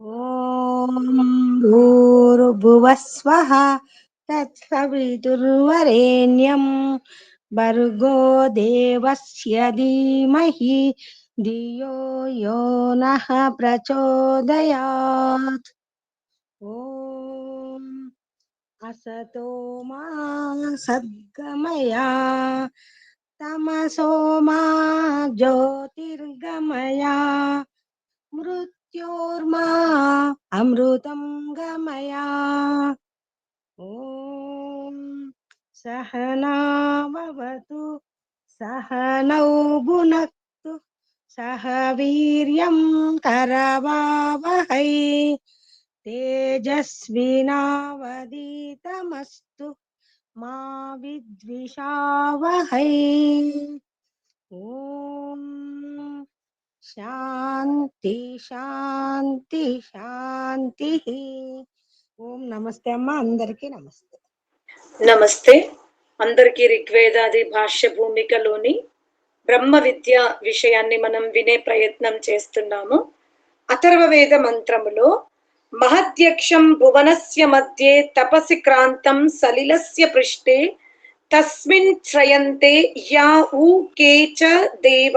ఓం భూర్భువః స్వః తత్సవితుర్వరేణ్యం భర్గో దేవస్య ధీమహి ధియో యో నః ప్రచోదయాత్. ఓం అసతో మా సద్గమయ తమసో మా జ్యోతిర్గమయ మృత్యోర్మా అమృతం గమయ. ఓం సహనావతు సహనౌ భునక్తు సహ వీర్యం కరవావహై తేజస్వినావధీతమస్తు మా విద్విషావహై. ఓం శాంతి శాంతి శాంతి. ఓం నమస్తే అమ్మ, అందరికీ నమస్తే. నమస్తే అందరికీ. ఋగ్వేదాది భాష్య భూమికలోని బ్రహ్మ విద్య విషయాన్ని మనం వినే ప్రయత్నం చేస్తున్నాము. అథర్వవేద మంత్రములో మహద్యక్షం భువనస్య మధ్యే తపసి క్రాంతం సలిలస్య పృష్ఠే తస్మిన్ శ్రయంతే యా ఊ కేచ దేవ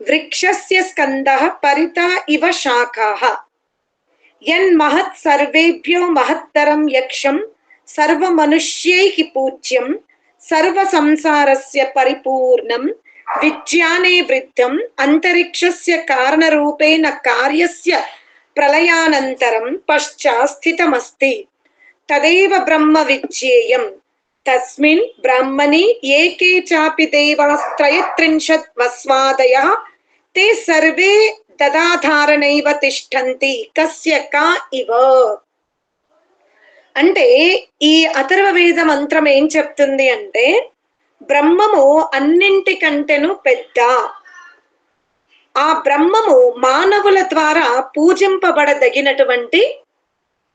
వృక్షస్య స్కందః పరితా ఇవ శాఖాః యన్మహత్ సర్వేభ్యో మహత్తరం యక్షం సర్వమనుష్యైః పూజ్యం సర్వ సంసారస్య పరిపూర్ణం విజ్ఞానే వృద్ధం అంతరిక్షస్య కారణరూపేణ కార్యస్య ప్రళయానంతరం పశ్చాత్ స్థితమస్తి తదేవ బ్రహ్మ విజ్ఞేయం తస్మిన్ బ్రహ్మణి ఏకే చాపి దేవాస్త్రయత్రింశత్ వస్వాదయః తే సర్వే తదాధారణైవ తిష్టంతి కస్య కా ఇవ. అంటే ఈ అథర్వవేద మంత్రం ఏం చెప్తుంది అంటే, బ్రహ్మము అన్నింటికంటేను పెద్ద. ఆ బ్రహ్మము మానవుల ద్వారా పూజింపబడదగినటువంటి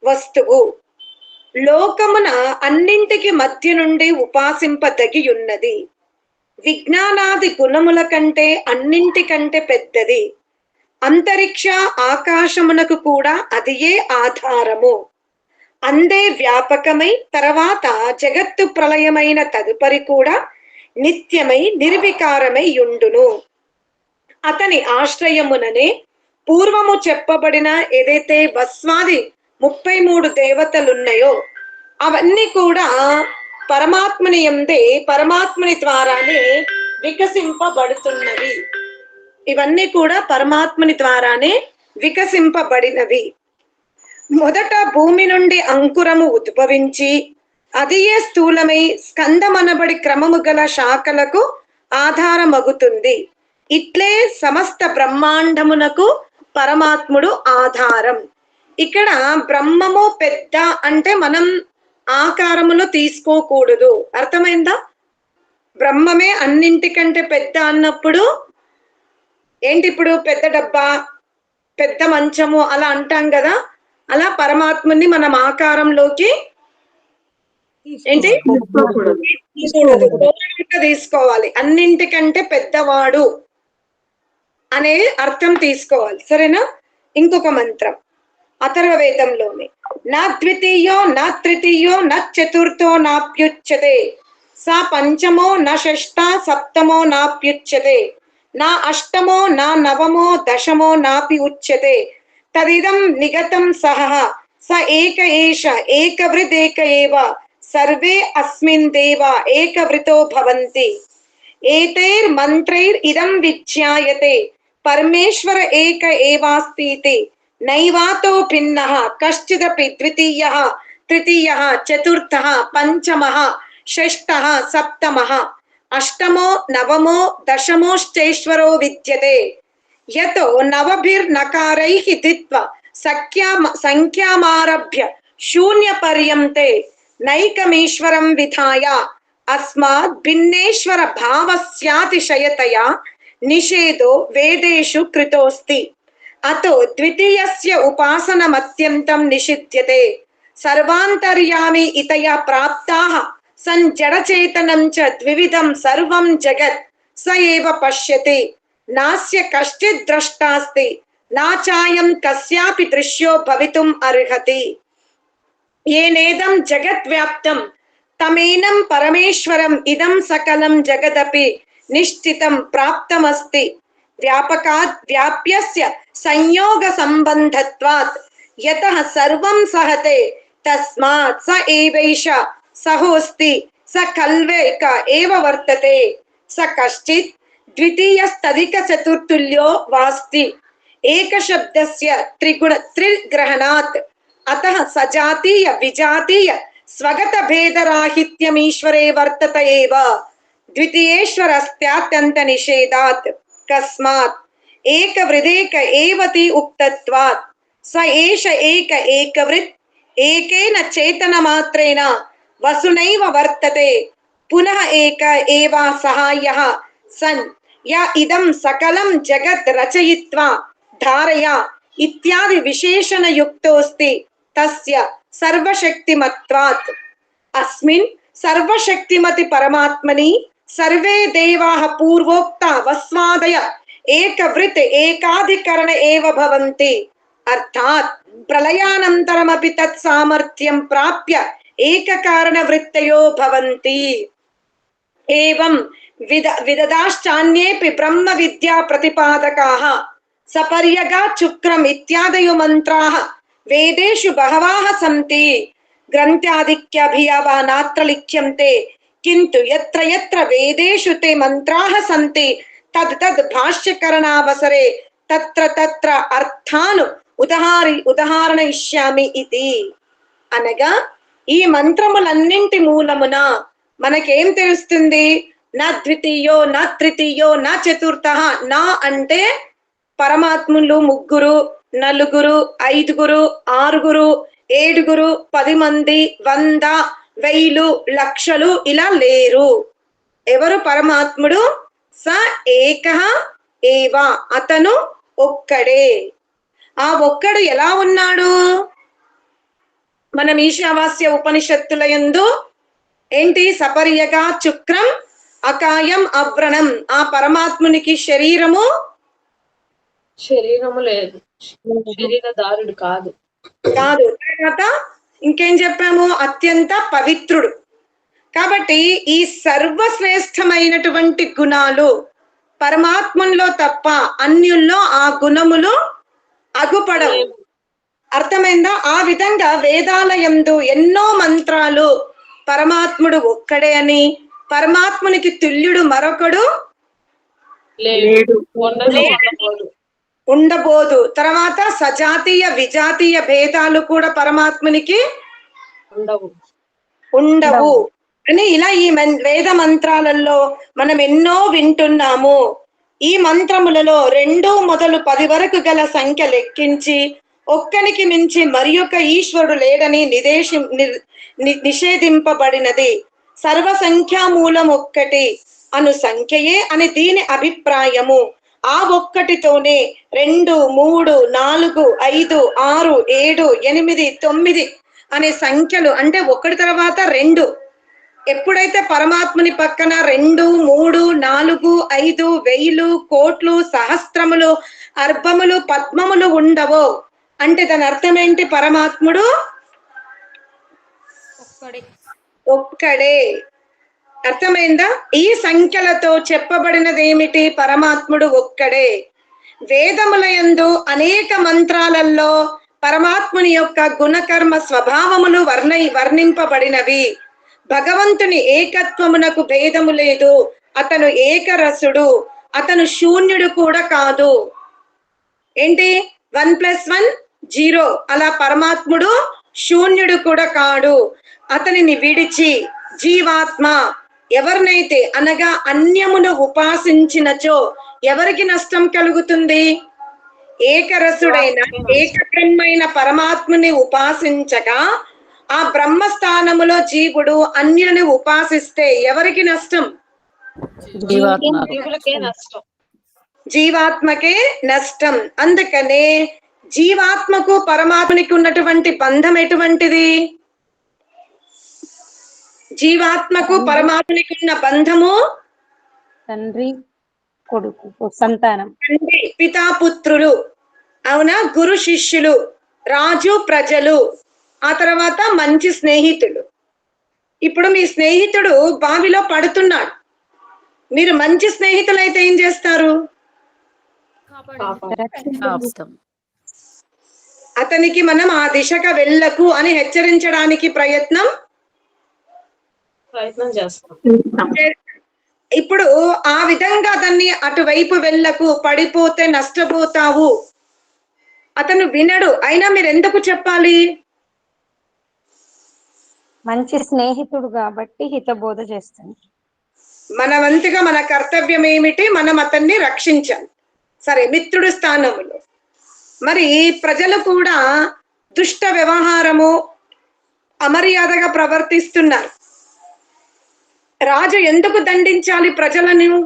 వస్తువు. లోకమున అన్నింటికి మధ్య నుండి ఉపాసింపదగి ఉన్నది. విజ్ఞానాది గుణముల కంటే అన్నింటికంటే పెద్దది. అంతరిక్ష ఆకాశమునకు కూడా అదియే ఆధారము. అందే వ్యాపకమై తర్వాత జగత్తు ప్రళయమైన తదుపరి కూడా నిత్యమై నిర్వికారమై యుండును. అతని ఆశ్రయముననే పూర్వము చెప్పబడిన ఏదైతే వస్వాది 33 దేవతలున్నాయో అవన్నీ కూడా పరమాత్మని యందే, పరమాత్మని ద్వారానే వికసింపబడుతున్నవి. ఇవన్నీ కూడా పరమాత్మని ద్వారానే వికసింపబడినవి. మొదట భూమి నుండి అంకురము ఉద్భవించి అదియే స్థూలమై స్కందమనబడి క్రమము గల శాఖలకు ఆధారమగుతుంది. ఇట్లే సమస్త బ్రహ్మాండమునకు పరమాత్ముడు ఆధారం. ఇక్కడ బ్రహ్మము పెద్ద అంటే మనం ఆకారములో తీసుకోకూడదు. అర్థమైందా? బ్రహ్మమే అన్నింటికంటే పెద్ద అన్నప్పుడు ఏంటి, ఇప్పుడు పెద్ద డబ్బా, పెద్ద మంచము అలా అంటాం కదా, అలా పరమాత్ముని మనం ఆకారంలోకి ఏంటి తీసుకోవాలి. అన్నింటికంటే పెద్దవాడు అనే అర్థం తీసుకోవాలి. సరేనా? ఇంకొక మంత్రం అథర్వవేదంలోని నా ద్వితీయో నా తృతీయో నా చతుర్థో నాప్యుచ్యతే సా పంచమో నా షష్ఠ సప్తమో నాప్యుచ్యతే నా అష్టమో నా నవమో దశమో నాపి ఉచ్యతే తదిదం నిగతం సహ స ఏక ఏష ఏకవృదేక ఏవ సర్వే అస్మిన్ దేవ ఏకవృతో భవంతి ఏతైర్ మంత్రైర్ ఇదం విజ్ఞాయతే పరమేశ్వర ఏక ఏవాస్తి నైవాతో భిన్నః కశ్చిదపి ద్వితీయః తృతీయః చతుర్థః పంచమః షష్ఠః సప్తమః అష్టమో నవమో దశమోశ్చైశ్వరో విద్యతే యతో నవభిర్నకారైః దిత్వా సంఖ్యామారభ్య శూన్య పర్యంతే నైకమీశ్వరం విధాయ అస్మాత్ భిన్నేశ్వర భావస్యాతిశయతయా నిషేధో వేదేషు కృతోస్తి అతో ద్వితీయస్య ఉపాసనమత్యంతం నిషిధ్యతే సర్వాంతర్యామి ఇతయా ప్రాప్తాః సన్ జడచేతనం చ ద్వివిధం సర్వం జగత్ స ఏవ పశ్యతి నాస్య కశ్చిద్ ద్రష్టాస్తి నాచాయం కస్యాపి దృశ్యో భవితుం అర్హతి. ఏనేదం జగద్వ్యాప్తం తమేనం పరమేశ్వరం ఇదం సకలం జగదపి నిశ్చితం ప్రాప్తమస్తి. వ్యాపకాత్ వ్యాప్యస్య సంయోగ సంబంధత్వాత్ యతః సర్వం సహతే తస్మాత్ స ఏవైష సహోస్తి స కల్వేక ఏవ వర్తతే స కశ్చిత్ ద్వితీయస్తధిక చతుర్తుల్యో వాస్తి ఏకశబ్దస్య త్రిగ్రహణాత్ అతః సజాతీయ విజాతీయ స్వగత భేదరాహిత్యమీశ్వరే వర్తత ఏవ ద్వితీయేశ్వరస్త్యాత్యంత నిషేధాత్. కస్మాత్ ఏకవృదేక ఏవతి ఉక్తత్వాత్ స ఏష ఏక ఏకవృత్ ఏకేన చేతన మాత్రేణ వసునైవ వర్తతే. పునః ఏక ఏవా సహాయః సన్ య ఇదం సకలం జగత్ రచయిత్వా ధారయ ఇత్యాది విశేషణ యుక్తోస్తి తస్య సర్వశక్తిమత్వాత్. అస్మిన్ సర్వశక్తిమతి పరమాత్మని సర్వే దేవాః పూర్వోక్త వస్వాదయ ఏకవృత్ ఏకాధికరణ ఏవ భవంతి. అర్థాత్ ప్రళయానంతరమపి తత్ సామర్థ్యం ప్రాప్య ఏకకారణ వృత్తయో భవంతి. ఏవం విదదాశ్చాన్యేపి బ్రహ్మ విద్యా ప్రతిపాదకాః సపర్యగా చుక్రం ఇత్యాదయో మంత్రాః వేదేషు బహవాః సంతి. గ్రంథాధిక్యాభియవా నాత్ర లిఖ్యంతే కింటు యత్ర యత్ర వేదేషు తే మంత్రాః సంతి తద్ తద్ భాష్యకరణావసరే తత్ర తత్ర అర్థాను ఉదాహరణయిష్యామి ఇది. అనగా ఈ మంత్రములన్నింటి మూలమున మనకేం తెలుస్తుంది? నా ద్వితీయో నా తృతీయో నా చతుర్థః. నా అంటే పరమాత్ములు ముగ్గురు, నలుగురు, ఐదుగురు, ఆరుగురు, ఏడుగురు, 10 మంది, 100, 1000, లక్షలు ఇలా లేరు. ఎవరు పరమాత్ముడు? స ఏకః ఏవ, అతను ఒక్కడే. ఆ ఒక్కడు ఎలా ఉన్నాడు? మనం ఈశావాస్య ఉపనిషత్తుల యందు ఏంటి? సపర్యగా చుక్రం అకాయం అవ్రణం. ఆ పరమాత్మునికి శరీరము లేదు, శరీరదారుడు కాదు. తర్వాత ఇంకేం చెప్పాము? అత్యంత పవిత్రుడు. కాబట్టి ఈ సర్వశ్రేష్టమైనటువంటి గుణాలు పరమాత్మలో తప్ప అన్యుల్లో ఆ గుణములు అగుపడవు. అర్థమైందా? ఆ విధంగా వేదాలయందు ఎన్నో మంత్రాలు పరమాత్ముడు ఒక్కడే అని, పరమాత్మునికి తుల్యుడు మరొకడు ఉండబోదు. తర్వాత సజాతీయ విజాతీయ భేదాలు కూడా పరమాత్మునికి ఉండవు అని ఇలా ఈ వేద మంత్రాలలో మనం ఎన్నో వింటున్నాము. ఈ మంత్రములలో 2 మొదలు 10 వరకు గల సంఖ్య లెక్కించి ఒక్కనికి మించి మరి యొక్క ఈశ్వరుడు లేడని నిషేధింపబడినది. సర్వసంఖ్యామూలం ఒక్కటి అను సంఖ్యయే అని దీని అభిప్రాయము. ఆ ఒక్కటితోనే 2, 3, 4, 5, 6, 7, 8, 9 అనే సంఖ్యలు, అంటే ఒకటి తర్వాత 2. ఎప్పుడైతే పరమాత్ముని పక్కన 2, 3, 4, 5, 1000, కోట్లు, సహస్రములు, అర్భములు, పద్మములు ఉండవో అంటే దాని అర్థం ఏంటి? పరమాత్ముడు ఒక్కడే. అర్థమైందా? ఈ సంఖ్యలతో చెప్పబడినది ఏమిటి? పరమాత్ముడు ఒక్కడే. వేదములయందు అనేక మంత్రాలలో పరమాత్ముని యొక్క గుణకర్మ స్వభావములు వర్ణింపబడినవి. భగవంతుని ఏకత్వమునకు భేదము లేదు. అతను ఏకరసుడు, అతను శూన్యుడు కూడా కాదు. ఏంటి? 1+1 0. అలా పరమాత్ముడు శూన్యుడు కూడా కాడు. అతనిని విడిచి జీవాత్మ ఎవరినైతే అనగా అన్యమును ఉపాసించినచో ఎవరికి నష్టం కలుగుతుంది? ఏకరసుడైన ఏకబ్రహ్మైన పరమాత్ముని ఉపాసించగా ఆ బ్రహ్మస్థానములో జీవుడు అన్యుని ఉపాసిస్తే ఎవరికి నష్టం? జీవాత్మకే నష్టం. అందుకనే జీవాత్మకు పరమాత్మనికి ఉన్నటువంటి బంధం ఎటువంటిది? జీవాత్మకు పరమాత్మనికి ఉన్న బంధము తండ్రి కొడుకు సంతానం, తండ్రి పితాపుత్రులు. అవునా? గురు శిష్యులు, రాజు ప్రజలు, ఆ తర్వాత మంచి స్నేహితులు. ఇప్పుడు మీ స్నేహితుడు బావిలో పడుతున్నాడు, మీరు మంచి స్నేహితులైతే ఏం చేస్తారు? ఆపుతాం. అతనికి మనం ఆ దిశగా వెళ్ళకు అని హెచ్చరించడానికి ప్రయత్నం చేస్తాం. ఇప్పుడు ఆ విధంగా అతన్ని అటువైపు వెళ్ళకు, పడిపోతే నష్టపోతావు, అతను వినడు. అయినా మీరు ఎందుకు చెప్పాలి? మంచి స్నేహితుడు కాబట్టి హితబోధ చేస్తాను. మన వంతుగా మన కర్తవ్యం ఏమిటి? మనం అతన్ని రక్షించాలి. సరే, మిత్రుడు స్థానంలో మరి ప్రజలు కూడా దుష్ట వ్యవహారము, అమర్యాదగా ప్రవర్తిస్తున్నారు. రాజు ఎందుకు దండించాలి ప్రజలను?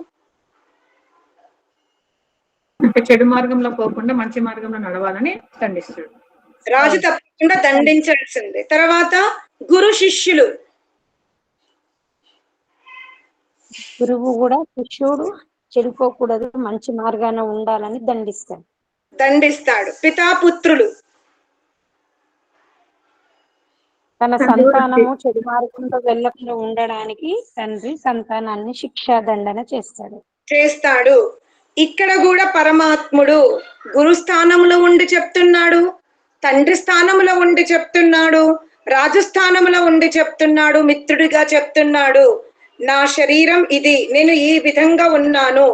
అంటే చెడు మార్గంలో పోకుండా మంచి మార్గంలో నడవాలని దండిస్తాడు. రాజు తప్పకుండా దండించాల్సిందే. తర్వాత గురు శిష్యులు, గురువు కూడా శిష్యుడు చెడిపోకూడదు, మంచి మార్గాన ఉండాలని దండిస్తాడు. పితాపుత్రులు, తన సంతానము చెడు మార్గంలో వెళ్ళకుండా ఉండడానికి తండ్రి సంతానాన్ని శిక్షా దండన చేస్తాడు. ఇక్కడ కూడా పరమాత్ముడు గురు స్థానంలో ఉండి చెప్తున్నాడు, తండ్రి స్థానంలో ఉండి చెప్తున్నాడు, రాజు స్థానంలో ఉండి చెప్తున్నాడు, మిత్రుడిగా చెప్తున్నాడు. నా శరీరం ఇది, నేను ఈ విధంగా ఉన్నాను,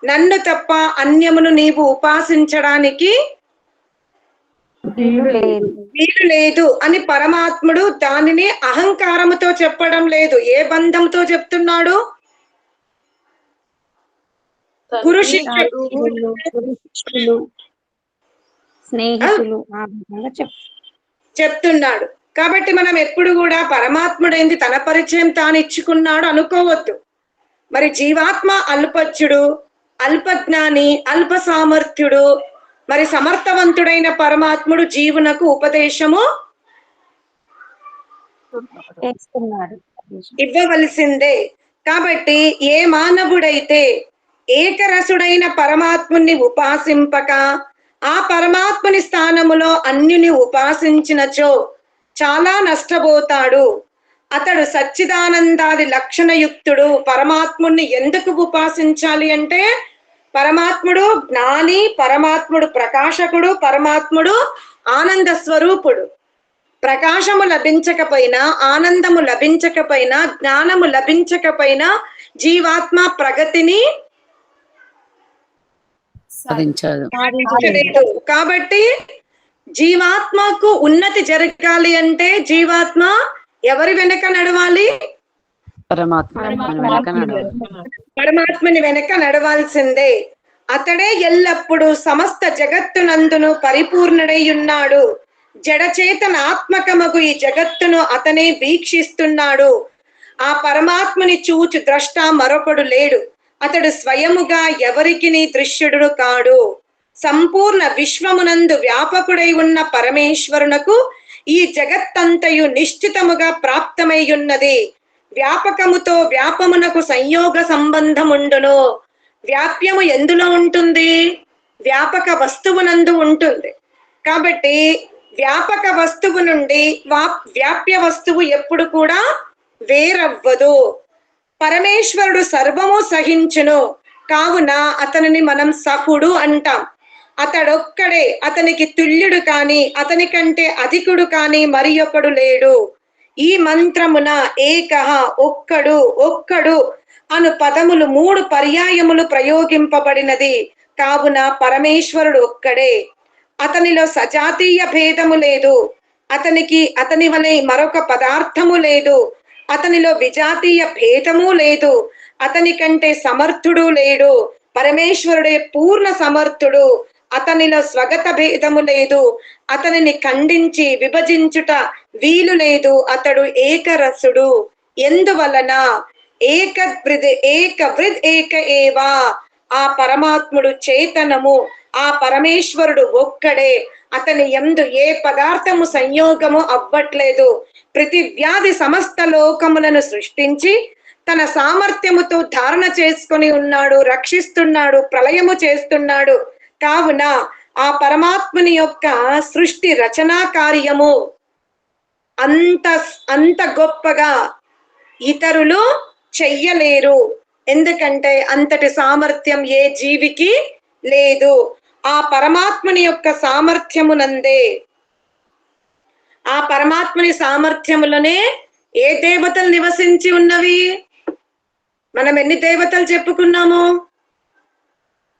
నన్ను తప్ప అన్యమును నీవు ఉపాసించడానికి వీలు లేదు అని పరమాత్ముడు దానిని అహంకారముతో చెప్పడం లేదు. ఏ బంధంతో చెప్తున్నాడు? గురు శిష్యులు, స్నేహితులు చెప్తున్నాడు. కాబట్టి మనం ఎప్పుడు కూడా పరమాత్ముడు ఏంది తన పరిచయం తాను ఇచ్చుకున్నాడు అనుకోవద్దు. మరి జీవాత్మ అల్పజ్ఞుడు, అల్పజ్ఞాని, అల్ప సామర్థ్యుడు, మరి సమర్థవంతుడైన పరమాత్ముడు జీవునకు ఉపదేశము ఇవ్వవలసిందే. కాబట్టి ఏ మానవుడైతే ఏకరసుడైన పరమాత్ముని ఉపాసింపక ఆ పరమాత్ముని స్థానములో అన్యుని ఉపాసించినచో చాలా నష్టపోతాడు. అతడు సచ్చిదానందాది లక్షణయుక్తుడు. పరమాత్ముని ఎందుకు ఉపాసించాలి అంటే పరమాత్ముడు జ్ఞాని, పరమాత్ముడు ప్రకాశకుడు, పరమాత్ముడు ఆనంద స్వరూపుడు. ప్రకాశము లభించకపోయినా, ఆనందము లభించకపోయినా, జ్ఞానము లభించకపోయినా జీవాత్మ ప్రగతిని సాధించలేదు. కాబట్టి జీవాత్మకు ఉన్నతి జరగాలి అంటే జీవాత్మ ఎవరి వెనక నడవాలి? పరమాత్మని వెనక నడవాల్సిందే. అతడే ఎల్లప్పుడూ సమస్త జగత్తునందును పరిపూర్ణుడై ఉన్నాడు. జడచేతనాత్మకమగు ఈ జగత్తును అతనే వీక్షిస్తున్నాడు. ఆ పరమాత్మని చూచు ద్రష్ట మరొకడు లేడు. అతడు స్వయముగా ఎవరికి దృశ్యుడు కాడు. సంపూర్ణ విశ్వమునందు వ్యాపకుడై ఉన్న పరమేశ్వరునకు ఈ జగత్తంతయు నిశ్చితముగా ప్రాప్తమై ఉన్నది. వ్యాపకముతో వ్యాపమునకు సంయోగ సంబంధముండును. వ్యాప్యము ఎందులో ఉంటుంది? వ్యాపక వస్తువునందు ఉంటుంది. కాబట్టి వ్యాపక వస్తువు నుండి వ్యాప్య వస్తువు ఎప్పుడు కూడా వేరవ్వదు. పరమేశ్వరుడు సర్వము సహించును. కావున అతనిని మనం సహుడు అంటాం. అతడొక్కడే, అతనికి తుల్యుడు కాని అతని కంటే అధికుడు కాని మరి ఒకడు లేడు. ఈ మంత్రమున ఏకః ఒక్కడు, ఒక్కడు అను పదములు 3 పర్యాయములు ప్రయోగింపబడినది. కావున పరమేశ్వరుడు ఒక్కడే. అతనిలో సజాతీయ భేదము లేదు. అతని వలె మరొక పదార్థము లేదు. అతనిలో విజాతీయ భేదము లేదు. అతని కంటే సమర్థుడు లేడు. పరమేశ్వరుడే పూర్ణ సమర్థుడు. అతనిలో స్వగత భేదము లేదు. అతనిని ఖండించి విభజించుట వీలు లేదు. అతడు ఏకరసుడు. ఎందువలన? ఏకవృద్ ఏక ఏవా. ఆ పరమాత్ముడు చేతనము, ఆ పరమేశ్వరుడు ఒక్కడే. అతని యందు ఏ పదార్థము సంయోగము అవ్వట్లేదు. ప్రతి వ్యాధి సమస్త లోకములను సృష్టించి తన సామర్థ్యముతో ధారణ చేసుకొని ఉన్నాడు, రక్షిస్తున్నాడు, ప్రళయము చేస్తున్నాడు. కావున ఆ పరమాత్మని యొక్క సృష్టి రచనా కార్యము అంత గొప్పగా ఇతరులు చెయ్యలేరు. ఎందుకంటే అంతటి సామర్థ్యం ఏ జీవికి లేదు. ఆ పరమాత్మని యొక్క సామర్థ్యమునందే, ఆ పరమాత్మని సామర్థ్యములోనే ఏ దేవతలు నివసించి ఉన్నవి? మనం ఎన్ని దేవతలు చెప్పుకున్నాము?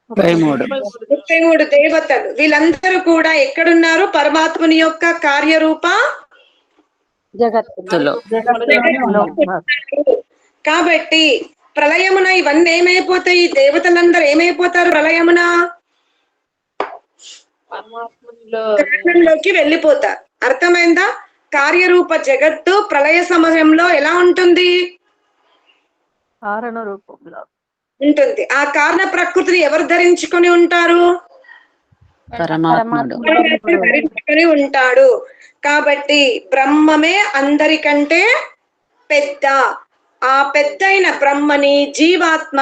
33 దేవతలు. వీళ్ళందరూ కూడా ఎక్కడున్నారు? పరమాత్మని యొక్క కార్యరూప జగత్తులో. కాబట్టి ప్రళయమున ఇవన్నీ ఏమైపోతాయి? దేవతలందరూ ఏమైపోతారు? ప్రళయమున కారణంలోకి వెళ్ళిపోతారు. అర్థమైందా? కార్యరూప జగత్తు ప్రళయ సమయంలో ఎలా ఉంటుంది? కారణ రూపంలో ఉంటుంది. ఆ కారణ ప్రకృతిని ఎవరు ధరించుకొని ఉంటారు? పరమాత్ముడు ధరించుకొని ఉంటాడు. కాబట్టి బ్రహ్మమే అందరికంటే పెద్ద. ఆ పెద్దయిన బ్రహ్మని జీవాత్మ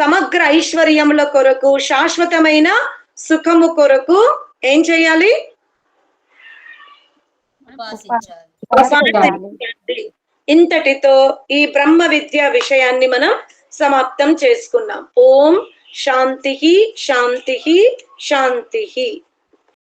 సమగ్ర ఐశ్వర్యముల కొరకు, శాశ్వతమైన సుఖము కొరకు ఏం చేయాలి? ఇంతటితో ఈ బ్రహ్మ విద్య విషయాన్ని మనం సమాప్తం చేసుకున్నాం. ఓం శాంతి శాంతి శాంతి.